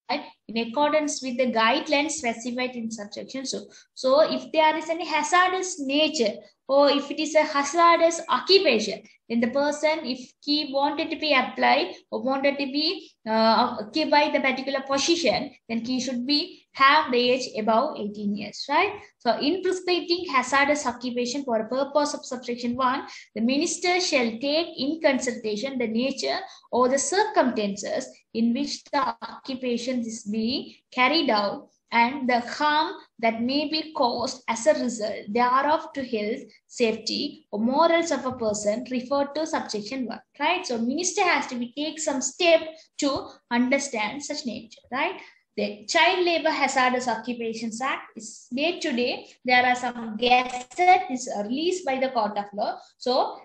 be in accordance with the guidelines specified in subsection. So if there is any hazardous nature, or if it is a hazardous occupation, then the person, if he wanted to be applied or wanted to be occupy the particular position, then he should be have the age above 18 years, right? So in prescribing hazardous occupation for a purpose of subsection 1, the minister shall take in consideration the nature or the circumstances in which the occupation is being carried out and the harm that may be caused as a result thereof to health, safety, or morals of a person referred to subsection 1, right? So minister has to take some step to understand such nature, right? The Child Labor Hazardous Occupations Act is made today. There are some gazette is released by the court of law. So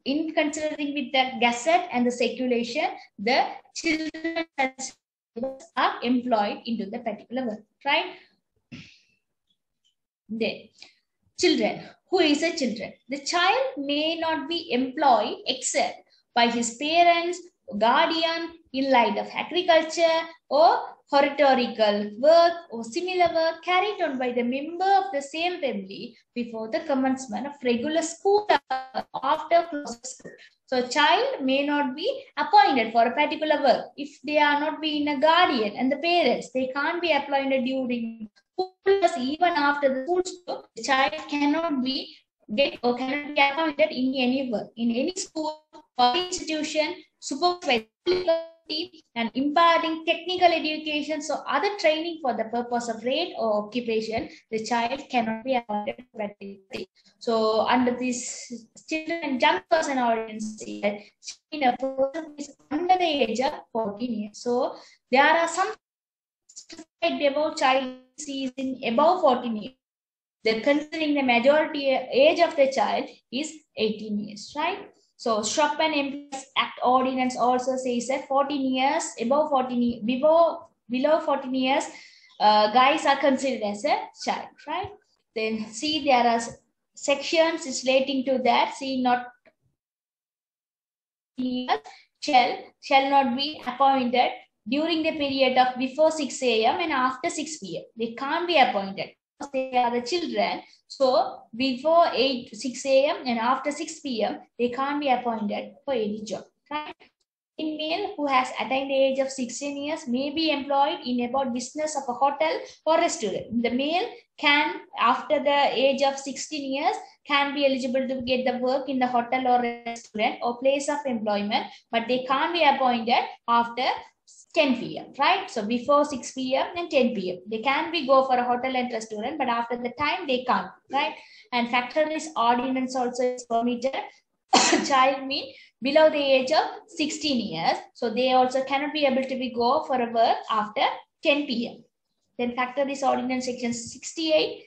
in considering with the gazette and the circulation, the children are employed into the particular work, right? Then children. Who is a children? The child may not be employed except by his parents, guardian, in light of agriculture, or horticultural work or similar work carried on by the member of the same family before the commencement of regular school after close of school. So a child may not be appointed for a particular work. If they are not being a guardian and the parents, they can't be appointed during school hours, even after the school stop. The child cannot be appointed in any work, in any school or institution, supervised and imparting technical education, so other training for the purpose of trade or occupation, the child cannot be appointed. So under this children and young person ordinance, in a person is under the age of 14 years. So there are some about child is in above 14 years. Then considering the majority age of the child is 18 years, right? So Shop and Employees Act Ordinance also says that 14 years, above 14, below 14 years, guys are considered as a child, right? Then see there are sections relating to that. See, not shall not be appointed during the period of before 6 a.m. and after 6 p.m. They can't be appointed. They are the children, so before 6 a.m. and after 6 p.m. they can't be appointed for any job, right? A male who has attained the age of 16 years may be employed in about business of a hotel or restaurant. The male can, after the age of 16 years, can be eligible to get the work in the hotel or restaurant or place of employment, but they can't be appointed after 10 p.m. right? So before 6 p.m. and 10 p.m. they can be go for a hotel and restaurant, but after the time they can't, right? And factor this ordinance also is permitted. Child mean below the age of 16 years, so they also cannot be able to be go for a work after 10 p.m. Then factor this ordinance section 68.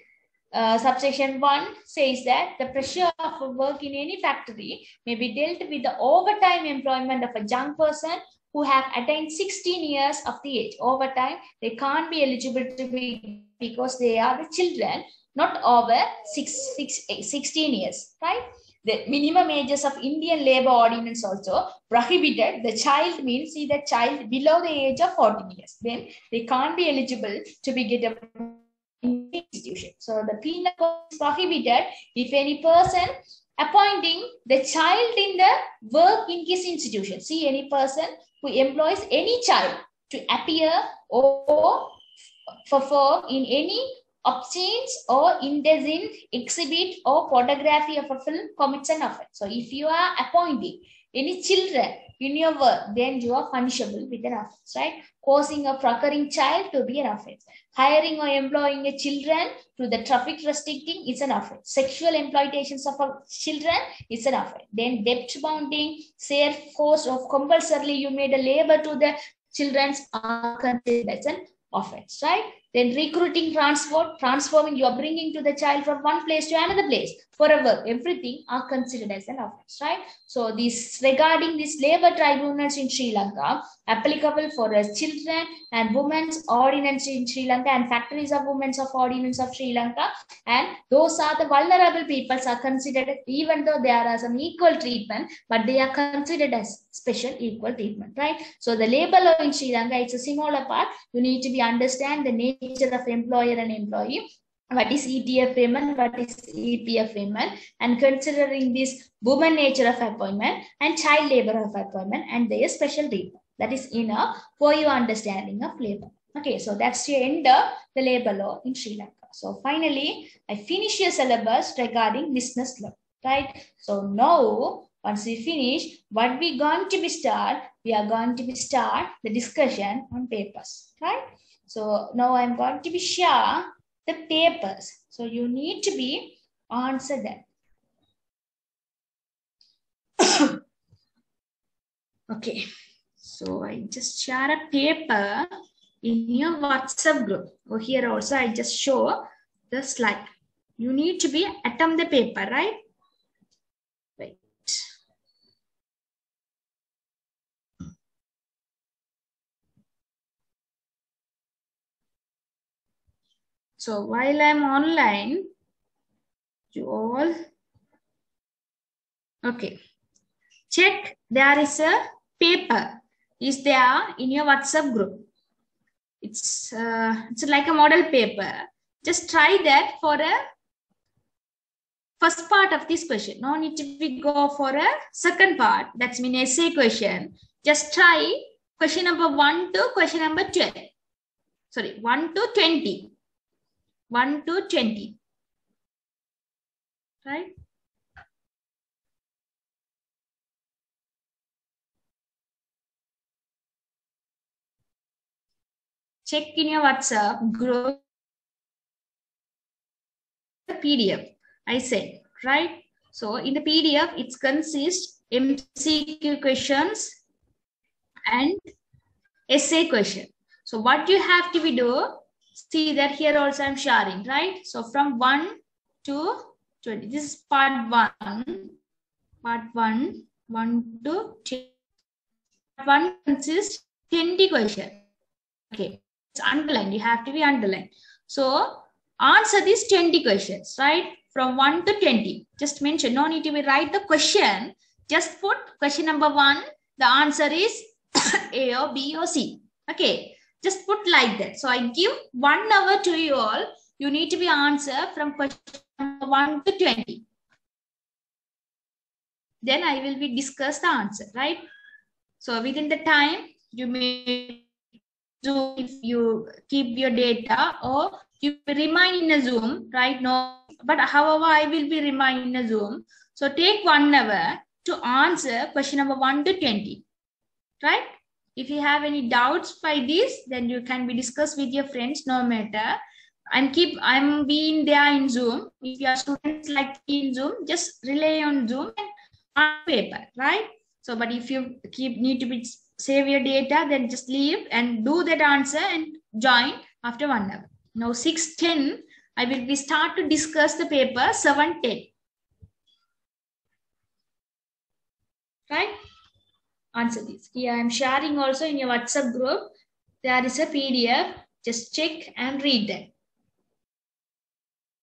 Subsection 1 says that the pressure of work in any factory may be dealt with the overtime employment of a young person who have attained 16 years of the age. Overtime, they can't be eligible to be because they are the children, not over 16 years, right? The minimum ages of Indian labor ordinance also prohibited. The child means, see, the child below the age of 14 years. Then they can't be eligible to be get a institution. So the penal code is prohibited if any person appointing the child in the work in his institution. See, any person who employs any child to appear or perform in any obscene or indecent exhibit or photography of a film commits an offense. So if you are appointing any children in your work, then you are punishable with an offense, right? Causing or procuring child to be an offense. Hiring or employing a children to the traffic restricting is an offense. Sexual exploitations of children is an offense. Then debt bounding, share force or compulsorily you made a labor to the children are considered as an offense, right? Then recruiting, transport, transforming, you are bringing to the child from one place to another place for a work, everything are considered as an offense, right? So this regarding these labor tribunals in Sri Lanka, applicable for children and women's ordinance in Sri Lanka and factories of women's of ordinance of Sri Lanka, and those are the vulnerable peoples are considered, even though there are some equal treatment, but they are considered as special equal treatment, right? So the labor law in Sri Lanka, it's a smaller part. You need to be understand the nature of employer and employee. What is ETF payment, what is EPF payment, and considering this woman nature of appointment and child labor of appointment and their special treatment. That is enough for your understanding of labor. Okay, so that's the end of the labor law in Sri Lanka. So finally, I finish your syllabus regarding business law, right? So now, once we finish, what we going to be start? We are going to be start the discussion on papers, right? So now I'm going to be share the papers. So you need to be answer that. Okay. So I just share a paper in your WhatsApp group. Oh, here also I just show the slide. You need to be attempt the paper, right? Wait. So while I'm online, you all, okay, check there is a paper is there in your WhatsApp group. It's like a model paper. Just try that for a first part of this question. No need to be go for a second part. That's mean essay question. Just try question number 1 to question number 12. Sorry, 1 to 20. 1 to 20. Right? Check in your WhatsApp group the PDF. I said, right? So in the PDF, it consists MCQ questions and essay question. So what you have to be do, see that here also I'm sharing, right? So from 1 to 20, this is part 1, 1 to 20. Part 1 consists 20 questions. Okay, it's underlined, you have to be underlined. So answer these 20 questions, right? From 1 to 20. Just mention, no need to be write the question. Just put question number 1. The answer is A or B or C. Okay, just put like that. So I give 1 hour to you all. You need to be answer from question number 1 to 20. Then I will be discuss the answer, right? So within the time, you may do if you keep your data or you remind in a Zoom, right? No, but however, I will be reminding in a Zoom. So take 1 hour to answer question number 1 to 20, right? If you have any doubts by this, then you can be discussed with your friends, no matter. I'm being there in Zoom. If your students like in Zoom, just rely on Zoom and on paper, right? So, but if you need to be save your data, then just leave and do that answer and join after 1 hour. Now 6:10, I will be start to discuss the paper 7:10. Right? Answer this. Here I am sharing also in your WhatsApp group. There is a PDF. Just check and read that.